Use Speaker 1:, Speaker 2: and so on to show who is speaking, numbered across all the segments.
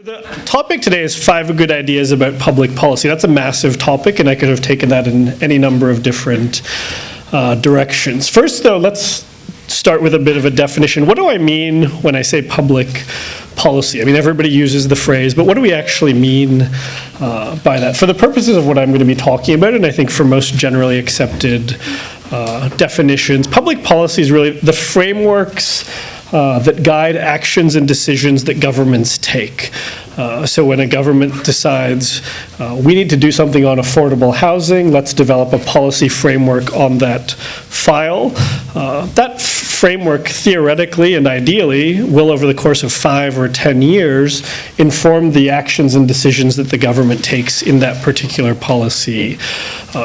Speaker 1: The topic today is 5 good ideas about public policy. That's a massive topic, and I could have taken that in any number of different directions. First, though, let's start with a bit of a definition. What do I mean when I say public policy? I mean, everybody uses the phrase, but what do we actually mean by that? For the purposes of what I'm going to be talking about, and I think for most generally accepted definitions, public policy is really the frameworks that guide actions and decisions that governments take. So when a government decides we need to do something on affordable housing, let's develop a policy framework on that file. That framework theoretically and ideally will, over the course of 5 or 10 years, inform the actions and decisions that the government takes in that particular policy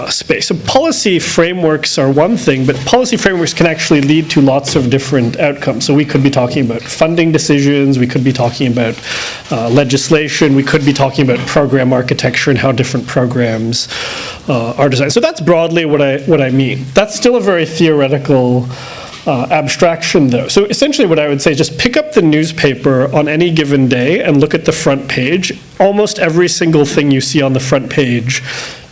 Speaker 1: space. So policy frameworks are one thing, but policy frameworks can actually lead to lots of different outcomes. So we could be talking about funding decisions, we could be talking about legislation, we could be talking about program architecture and how different programs are designed. So that's broadly what I mean. That's still a very theoretical abstraction, though. So essentially what I would say is just pick up the newspaper on any given day and look at the front page. Almost every single thing you see on the front page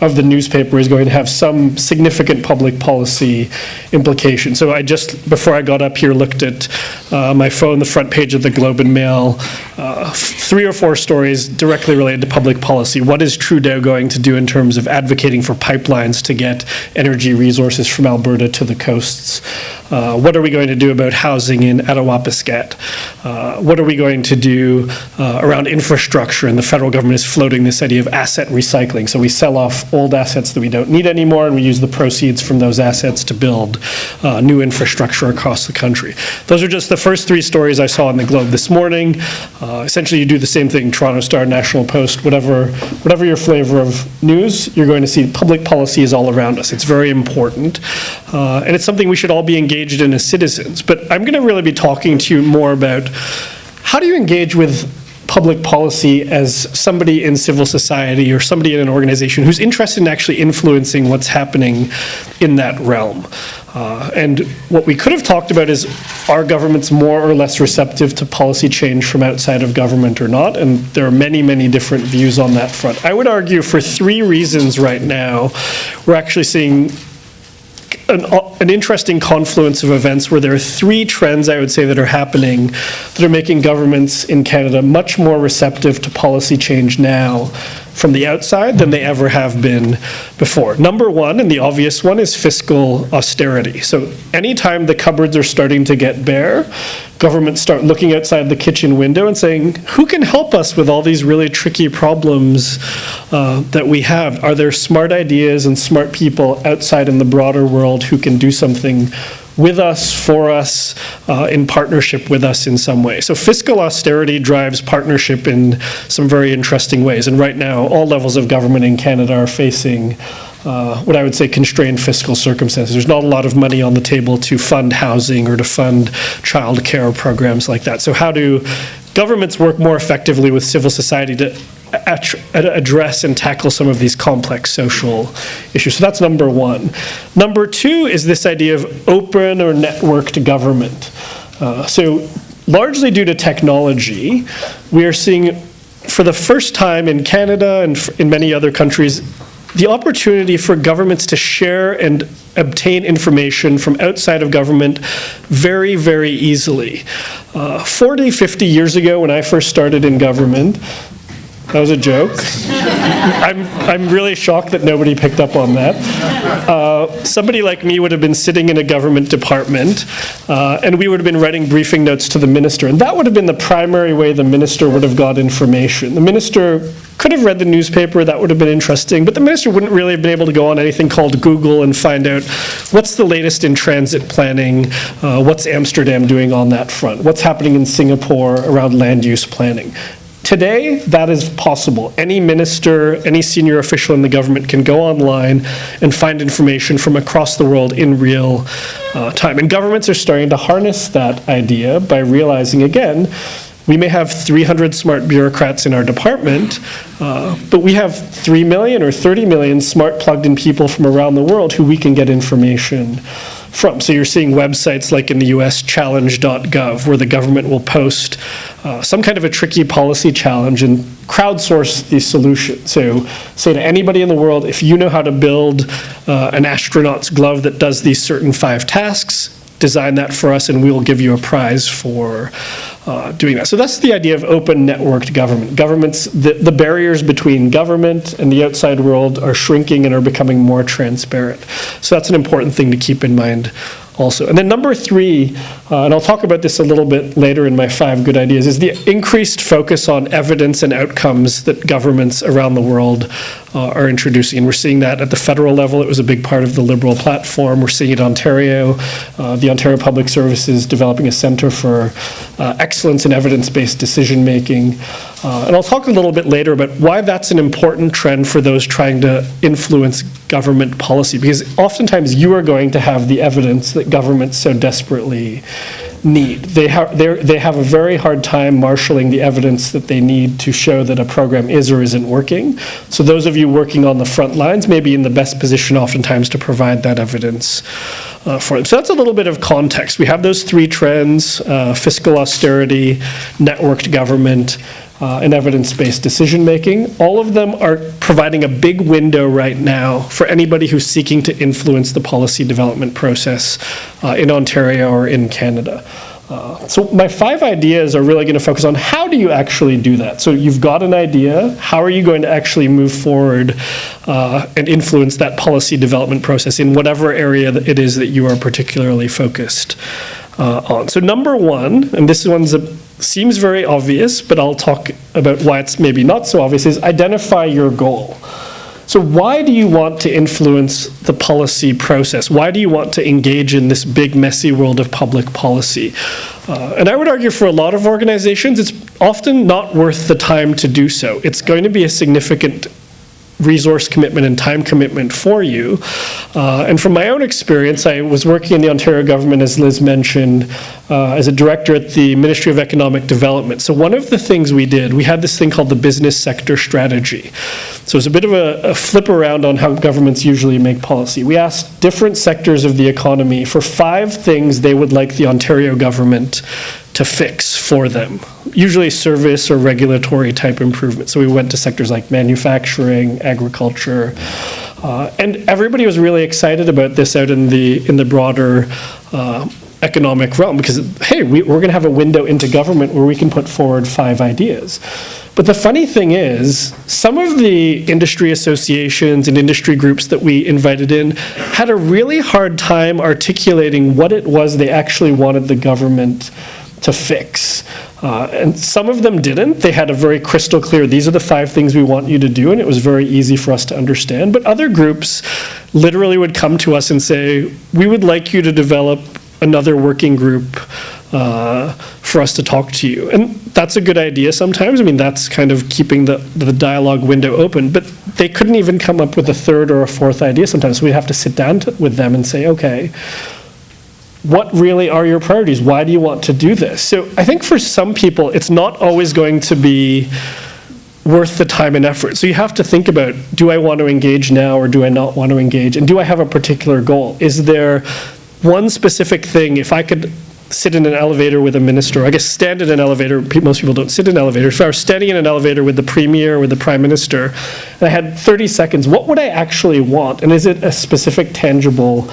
Speaker 1: of the newspaper is going to have some significant public policy implication. So I just, before I got up here, looked at my phone, the front page of the Globe and Mail, 3 or 4 stories directly related to public policy. What is Trudeau going to do in terms of advocating for pipelines to get energy resources from Alberta to the coasts? What are we going to do about housing in Attawapiskat? What are we going to do around infrastructure? And the federal government is floating this idea of asset recycling. So we sell off old assets that we don't need anymore, and we use the proceeds from those assets to build new infrastructure across the country. Those are just the first 3 stories I saw in the Globe this morning. Essentially, you do the same thing, Toronto Star, National Post, whatever your flavor of news, you're going to see public policy is all around us. It's very important, and it's something we should all be engaged in as citizens. But I'm going to really be talking to you more about how do you engage with public policy as somebody in civil society or somebody in an organization who's interested in actually influencing what's happening in that realm. And what we could have talked about is, are governments more or less receptive to policy change from outside of government or not? And there are many, many different views on that front. I would argue for 3 reasons right now, we're actually seeing an interesting confluence of events where there are 3 trends, I would say, that are happening that are making governments in Canada much more receptive to policy change now from the outside than they ever have been before. Number 1, and the obvious one, is fiscal austerity. So anytime the cupboards are starting to get bare, governments start looking outside the kitchen window and saying, who can help us with all these really tricky problems that we have? Are there smart ideas and smart people outside in the broader world who can do something with us, for us, in partnership with us in some way? So fiscal austerity drives partnership in some very interesting ways. And right now, all levels of government in Canada are facing what I would say constrained fiscal circumstances. There's not a lot of money on the table to fund housing or to fund child care programs like that. So how do governments work more effectively with civil society to address and tackle some of these complex social issues? So that's number 1. Number 2 is this idea of open or networked government. So largely due to technology, we are seeing for the first time in Canada and in many other countries the opportunity for governments to share and obtain information from outside of government very, very easily. 40, 50 years ago when I first started in government, that was a joke. I'm really shocked that nobody picked up on that. Somebody like me would have been sitting in a government department and we would have been writing briefing notes to the minister. And that would have been the primary way the minister would have got information. The minister could have read the newspaper, that would have been interesting, but the minister wouldn't really have been able to go on anything called Google and find out what's the latest in transit planning, what's Amsterdam doing on that front, what's happening in Singapore around land use planning. Today, that is possible. Any minister, any senior official in the government can go online and find information from across the world in real time. And governments are starting to harness that idea by realizing, again, we may have 300 smart bureaucrats in our department, but we have 3 million or 30 million smart plugged-in people from around the world who we can get information from. So you're seeing websites like in the US, challenge.gov, where the government will post some kind of a tricky policy challenge and crowdsource the solution. So say to anybody in the world, if you know how to build an astronaut's glove that does these certain 5 tasks, design that for us and we will give you a prize for doing that. So that's the idea of open networked government. Governments, the barriers between government and the outside world are shrinking and are becoming more transparent. So that's an important thing to keep in mind also. And then number 3, and I'll talk about this a little bit later in my 5 good ideas, is the increased focus on evidence and outcomes that governments around the world are introducing. And we're seeing that at the federal level. It was a big part of the Liberal platform. We're seeing it in Ontario. The Ontario Public Service is developing a centre for excellence in evidence-based decision-making. And I'll talk a little bit later about why that's an important trend for those trying to influence government policy, because oftentimes you are going to have the evidence that governments so desperately need. They have a very hard time marshalling the evidence that they need to show that a program is or isn't working. So those of you working on the front lines may be in the best position oftentimes to provide that evidence for them. So that's a little bit of context. We have those 3 trends: fiscal austerity, networked government, and evidence-based decision-making. All of them are providing a big window right now for anybody who's seeking to influence the policy development process in Ontario or in Canada. So my 5 ideas are really going to focus on how do you actually do that. So you've got an idea, how are you going to actually move forward and influence that policy development process in whatever area that it is that you are particularly focused on. So number 1, and this one's seems very obvious, but I'll talk about why it's maybe not so obvious, is identify your goal. So why do you want to influence the policy process? Why do you want to engage in this big, messy world of public policy? And I would argue for a lot of organizations, it's often not worth the time to do so. It's going to be a significant resource commitment and time commitment for you. And from my own experience, I was working in the Ontario government, as Liz mentioned, as a director at the Ministry of Economic Development. So one of the things we did, we had this thing called the business sector strategy. So it's a bit of a flip around on how governments usually make policy. We asked different sectors of the economy for 5 things they would like the Ontario government to fix for them, usually service or regulatory type improvement. So we went to sectors like manufacturing, agriculture, and everybody was really excited about this out in the broader economic realm, because hey, we're going to have a window into government where we can put forward 5 ideas. But the funny thing is, some of the industry associations and industry groups that we invited in had a really hard time articulating what it was they actually wanted the government to fix. And some of them didn't. They had a very crystal clear, these are the 5 things we want you to do, and it was very easy for us to understand. But other groups literally would come to us and say, we would like you to develop another working group for us to talk to you. And that's a good idea sometimes. I mean, that's kind of keeping the dialogue window open, but they couldn't even come up with a 3rd or a 4th idea sometimes. So we'd have to sit down with them and say, okay, what really are your priorities? Why do you want to do this? So I think for some people, it's not always going to be worth the time and effort. So you have to think about, do I want to engage now or do I not want to engage? And do I have a particular goal? Is there one specific thing? If I could sit in an elevator with a minister, I guess stand in an elevator, most people don't sit in elevators. If I was standing in an elevator with the premier, with the prime minister, and I had 30 seconds, what would I actually want? And is it a specific, tangible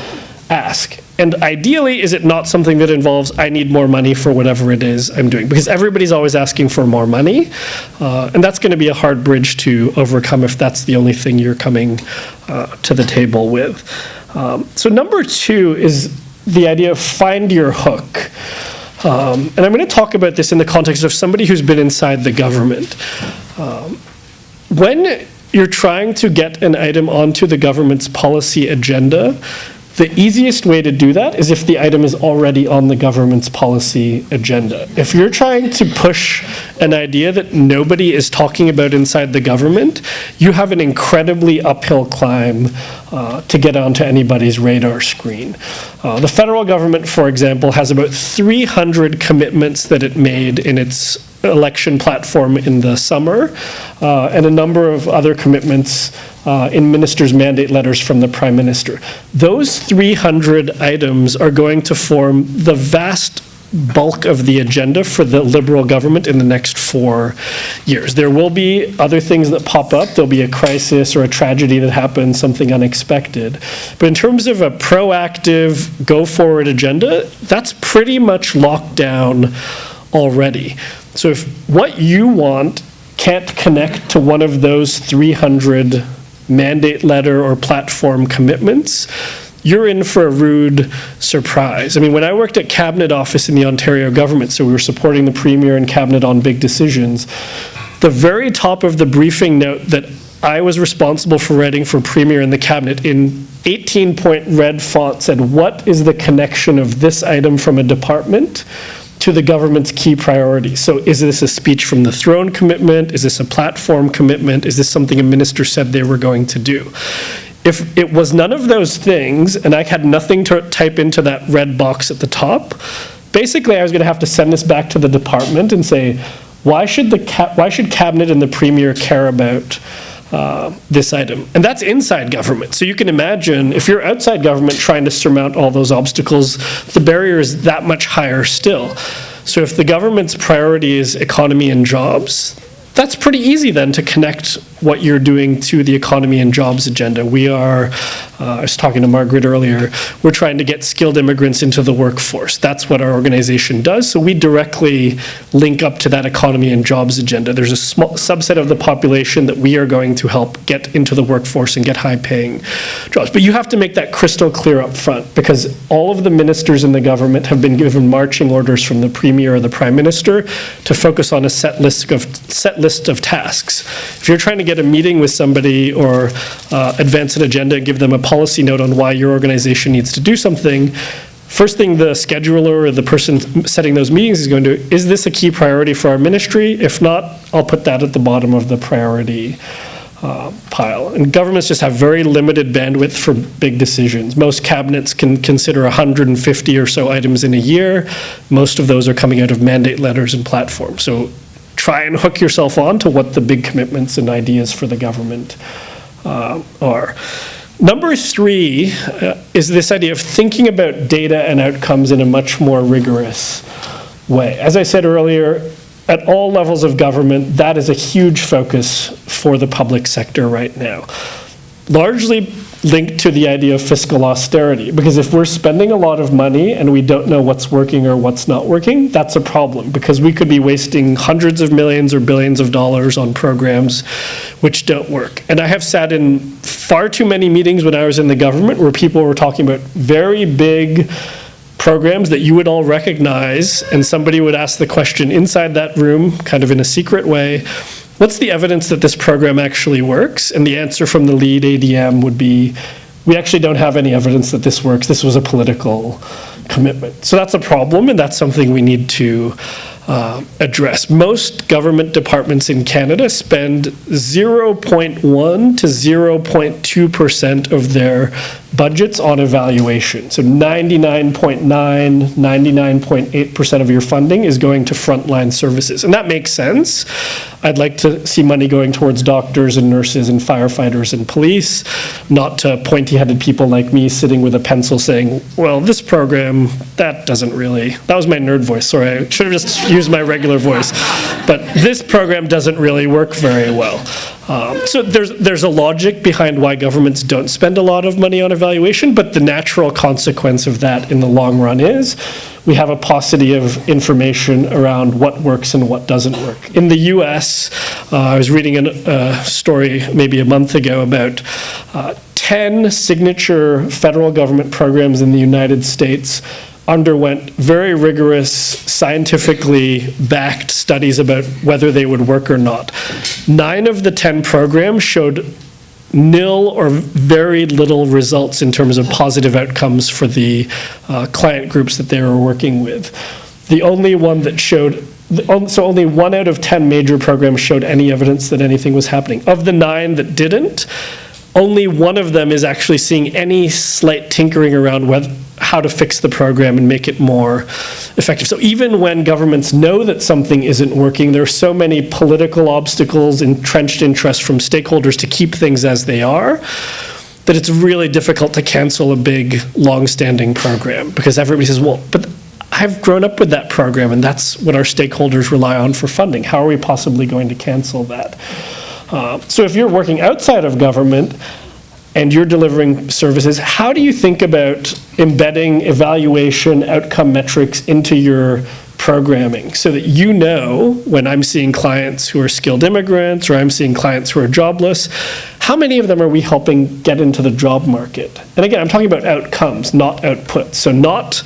Speaker 1: ask? And ideally, is it not something that involves, I need more money for whatever it is I'm doing? Because everybody's always asking for more money. And that's going to be a hard bridge to overcome if that's the only thing you're coming to the table with. So number 2 is the idea of find your hook. And I'm going to talk about this in the context of somebody who's been inside the government. When you're trying to get an item onto the government's policy agenda, the easiest way to do that is if the item is already on the government's policy agenda. If you're trying to push an idea that nobody is talking about inside the government, you have an incredibly uphill climb to get onto anybody's radar screen. The federal government, for example, has about 300 commitments that it made in its election platform in the summer, and a number of other commitments in ministers' mandate letters from the Prime Minister. Those 300 items are going to form the vast bulk of the agenda for the Liberal government in the next 4 years. There will be other things that pop up. There'll be a crisis or a tragedy that happens, something unexpected. But in terms of a proactive, go-forward agenda, that's pretty much locked down already. So if what you want can't connect to one of those 300 mandate letter or platform commitments, you're in for a rude surprise. I mean, when I worked at Cabinet Office in the Ontario government, so we were supporting the Premier and Cabinet on big decisions, the very top of the briefing note that I was responsible for writing for Premier and the Cabinet in 18-point red font said, what is the connection of this item from a department to the government's key priorities? So is this a speech from the throne commitment? Is this a platform commitment? Is this something a minister said they were going to do? If it was none of those things, and I had nothing to type into that red box at the top, basically I was going to have to send this back to the department and say, why should Cabinet and the Premier care about this item? And that's inside government. So you can imagine if you're outside government trying to surmount all those obstacles, the barrier is that much higher still. So if the government's priority is economy and jobs, that's pretty easy then to connect what you're doing to the economy and jobs agenda. We are, I was talking to Margaret earlier, we're trying to get skilled immigrants into the workforce. That's what our organization does. So we directly link up to that economy and jobs agenda. There's a small subset of the population that we are going to help get into the workforce and get high-paying jobs. But you have to make that crystal clear up front, because all of the ministers in the government have been given marching orders from the Premier or the Prime Minister to focus on a set list of tasks. If you're trying to get a meeting with somebody or advance an agenda and give them a policy note on why your organization needs to do something, first thing the scheduler or the person setting those meetings is going to do, is this a key priority for our ministry? If not, I'll put that at the bottom of the priority pile. And governments just have very limited bandwidth for big decisions. Most cabinets can consider 150 or so items in a year. Most of those are coming out of mandate letters and platforms. So try and hook yourself on to what the big commitments and ideas for the government are. Number 3 is this idea of thinking about data and outcomes in a much more rigorous way. As I said earlier, at all levels of government, that is a huge focus for the public sector right now. Largely linked to the idea of fiscal austerity, because if we're spending a lot of money and we don't know what's working or what's not working, that's a problem, because we could be wasting hundreds of millions or billions of dollars on programs which don't work. And I have sat in far too many meetings when I was in the government where people were talking about very big programs that you would all recognize, and somebody would ask the question inside that room, kind of in a secret way, what's the evidence that this program actually works? And the answer from the lead ADM would be, we actually don't have any evidence that this works. This was a political commitment. So that's a problem, and that's something we need to address. Most government departments in Canada spend 0.1 to 0.2% of their budgets on evaluation. So 99.9, 99.8% of your funding is going to frontline services. And that makes sense. I'd like to see money going towards doctors and nurses and firefighters and police, not to pointy-headed people like me sitting with a pencil saying, well, this program, that doesn't really, that was my nerd voice, sorry, I should have just used my regular voice. But this program doesn't really work very well. So there's a logic behind why governments don't spend a lot of money on evaluation, but the natural consequence of that in the long run is we have a paucity of information around what works and what doesn't work. In the US, I was reading a story maybe a month ago about 10 signature federal government programs in the United States underwent very rigorous, scientifically backed studies about whether they would work or not. 9 of the 10 programs showed nil or very little results in terms of positive outcomes for the client groups that they were working with. The only one that showed, so only 1 out of 10 major programs showed any evidence that anything was happening. Of the 9 that didn't, only 1 of them is actually seeing any slight tinkering around how to fix the program and make it more effective. So even when governments know that something isn't working, there are so many political obstacles, entrenched interest from stakeholders to keep things as they are, that it's really difficult to cancel a big, long-standing program, because everybody says, well, but I I've grown up with that program, and that's what our stakeholders rely on for funding. How are we possibly going to cancel that? So if you're working outside of government and you're delivering services, how do you think about embedding evaluation outcome metrics into your programming so that you know when I'm seeing clients who are skilled immigrants or I'm seeing clients who are jobless, how many of them are we helping get into the job market? And again, I'm talking about outcomes, not outputs. So not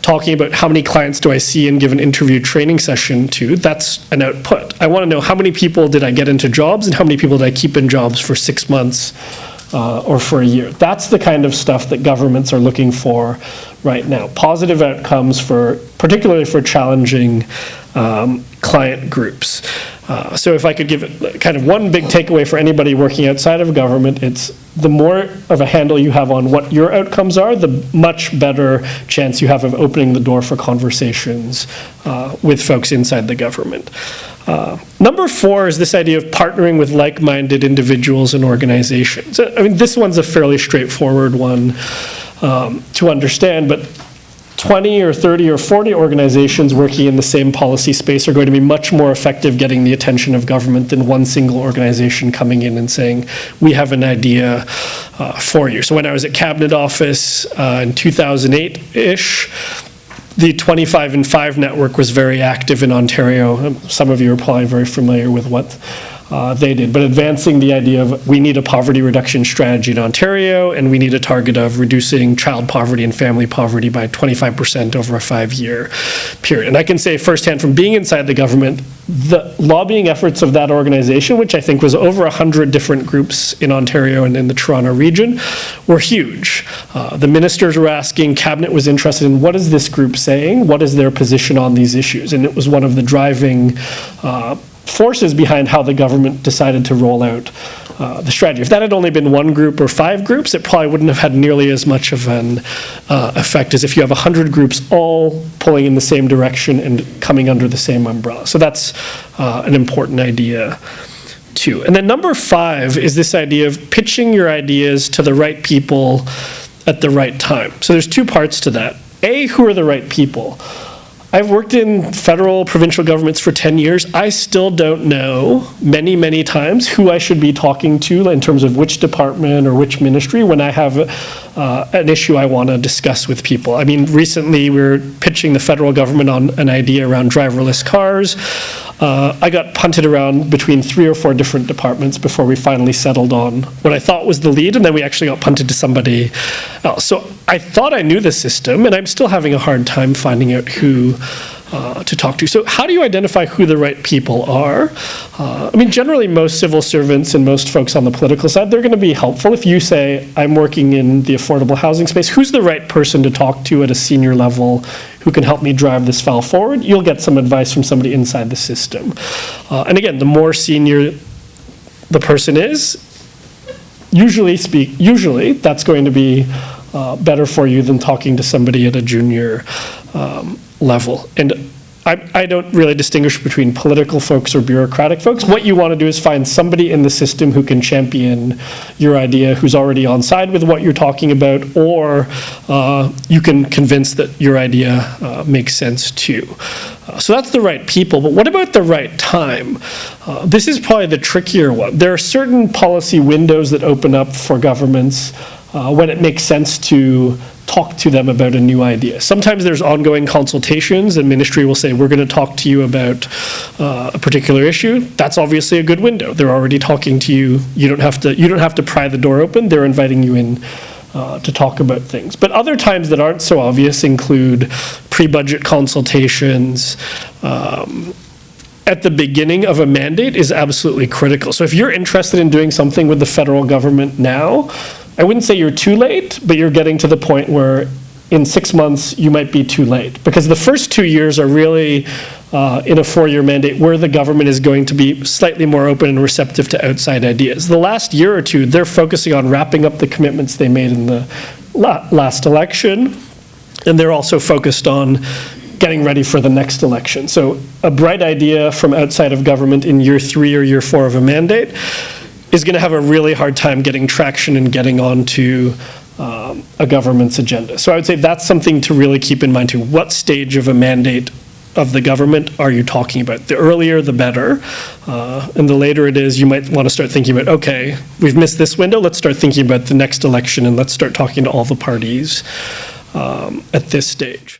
Speaker 1: talking about how many clients do I see and give an interview training session to, that's an output. I want to know how many people did I get into jobs and how many people did I keep in jobs for 6 months or for a year. That's the kind of stuff that governments are looking for right now. Positive outcomes particularly for challenging client groups. So if I could give kind of one big takeaway for anybody working outside of government, it's the more of a handle you have on what your outcomes are, the much better chance you have of opening the door for conversations with folks inside the government. Number 4 is this idea of partnering with like-minded individuals and organizations. I mean, this one's a fairly straightforward one to understand, but 20 or 30 or 40 organizations working in the same policy space are going to be much more effective getting the attention of government than one single organization coming in and saying, we have an idea for you. So when I was at Cabinet Office in 2008-ish, the 25 and 5 network was very active in Ontario. Some of you are probably very familiar with what they did, but advancing the idea of we need a poverty reduction strategy in Ontario, and we need a target of reducing child poverty and family poverty by 25% over a 5-year period. And I can say firsthand from being inside the government, the lobbying efforts of that organization, which I think was over 100 different groups in Ontario and in the Toronto region, were huge. The ministers were asking, Cabinet was interested in what is this group saying? What is their position on these issues? And it was one of the driving forces behind how the government decided to roll out the strategy. If that had only been one group or 5 groups, it probably wouldn't have had nearly as much of an effect as if you have 100 groups all pulling in the same direction and coming under the same umbrella. So that's an important idea too. And then number 5 is this idea of pitching your ideas to the right people at the right time. So there's 2 parts to that. A, who are the right people? I've worked in federal, provincial governments for 10 years. I still don't know many, many times who I should be talking to in terms of which department or which ministry when I have an issue I want to discuss with people. I mean, recently we were pitching the federal government on an idea around driverless cars. I got punted around between 3 or 4 different departments before we finally settled on what I thought was the lead, and then we actually got punted to somebody else. So I thought I knew the system, and I'm still having a hard time finding out who to talk to. So how do you identify who the right people are? I mean, generally most civil servants and most folks on the political side, they're going to be helpful. If you say, I'm working in the affordable housing space, who's the right person to talk to at a senior level who can help me drive this file forward? You'll get some advice from somebody inside the system. And again, the more senior the person is, usually that's going to be better for you than talking to somebody at a junior level. And I don't really distinguish between political folks or bureaucratic folks. What you want to do is find somebody in the system who can champion your idea, who's already on side with what you're talking about, or you can convince that your idea makes sense too. So that's the right people, but what about the right time? This is probably the trickier one. There are certain policy windows that open up for governments when it makes sense to talk to them about a new idea. Sometimes there's ongoing consultations and ministry will say, we're going to talk to you about a particular issue. That's obviously a good window. They're already talking to you. You don't have to pry the door open. They're inviting you in to talk about things. But other times that aren't so obvious include pre-budget consultations. At the beginning of a mandate is absolutely critical. So if you're interested in doing something with the federal government now, I wouldn't say you're too late, but you're getting to the point where in 6 months you might be too late. Because the first 2 years are really in a 4-year mandate where the government is going to be slightly more open and receptive to outside ideas. The last year or two, they're focusing on wrapping up the commitments they made in the last election, and they're also focused on getting ready for the next election. So a bright idea from outside of government in year 3 or year 4 of a mandate is going to have a really hard time getting traction and getting onto a government's agenda. So I would say that's something to really keep in mind too. What stage of a mandate of the government are you talking about? The earlier, the better. And the later it is, you might want to start thinking about, okay, we've missed this window, let's start thinking about the next election and let's start talking to all the parties at this stage.